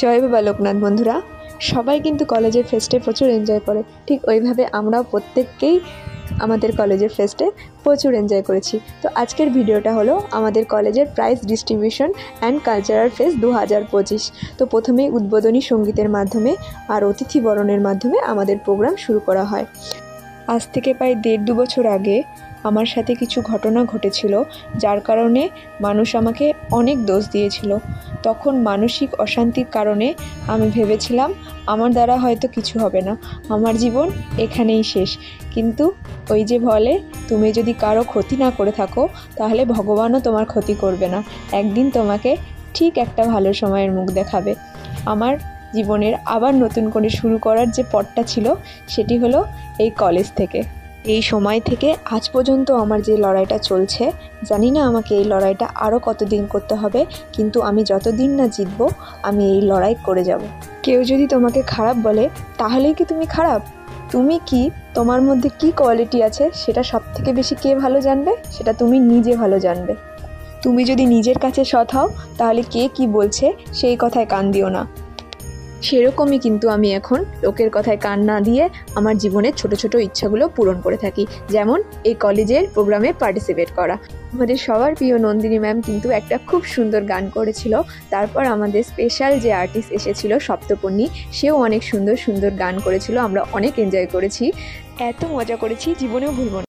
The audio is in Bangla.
জয় বাবা লোকনাথ। বন্ধুরা, সবাই কিন্তু কলেজের ফেস্টে প্রচুর এনজয় করে, ঠিক ওইভাবে আমরাও প্রত্যেককেই আমাদের কলেজের ফেস্টে প্রচুর এনজয় করেছি। তো আজকের ভিডিওটা হলো আমাদের কলেজের prize distribution and cultural fest 2025। তো প্রথমেই উদ্বোধনী সঙ্গীতের মাধ্যমে আর অতিথি বরণের মাধ্যমে আমাদের প্রোগ্রাম শুরু করা হয়। আজ থেকে প্রায় 1.5-2 বছর আগে আমার সাথে কিছু ঘটনা ঘটেছিল, যার কারণে মানুষ আমাকে অনেক দোষ দিয়েছিল। তখন মানসিক অশান্তির কারণে আমি ভেবেছিলাম আমার দ্বারা হয়তো কিছু হবে না, আমার জীবন এখানেই শেষ। কিন্তু ওই যে বলে, তুমি যদি কারো ক্ষতি না করে থাকো তাহলে ভগবানও তোমার ক্ষতি করবে না, একদিন তোমাকে ঠিক একটা ভালো সময়ের মুখ দেখাবে। আমার জীবনের আবার নতুন করে শুরু করার যে পথটা ছিল সেটি হলো এই কলেজ থেকে। এই সময় থেকে আজ পর্যন্ত আমার যে লড়াইটা চলছে, জানি না আমাকে এই লড়াইটা আরও কতদিন করতে হবে, কিন্তু আমি যতদিন না জিতব আমি এই লড়াই করে যাব। কেউ যদি তোমাকে খারাপ বলে তাহলেই কি তুমি খারাপ? তুমি কি, তোমার মধ্যে কি কোয়ালিটি আছে সেটা সবথেকে বেশি কে ভালো জানবে? সেটা তুমি নিজে ভালো জানবে। তুমি যদি নিজের কাছে সৎ হও তাহলে কে কি বলছে সেই কথায় কান দিও না। সেরকমই কিন্তু আমি এখন লোকের কথায় কান না দিয়ে আমার জীবনের ছোট ছোট ইচ্ছাগুলো পূরণ করে থাকি, যেমন এই কলেজের প্রোগ্রামে পার্টিসিপেট করা। আমাদের সবার প্রিয় নন্দিনী ম্যাম কিন্তু একটা খুব সুন্দর গান করেছিল। তারপর আমাদের স্পেশাল যে আর্টিস্ট এসেছিল সপ্তপর্ণী, সেও অনেক সুন্দর সুন্দর গান করেছিল। আমরা অনেক এনজয় করেছি, এত মজা করেছি জীবনেও ভুলব না।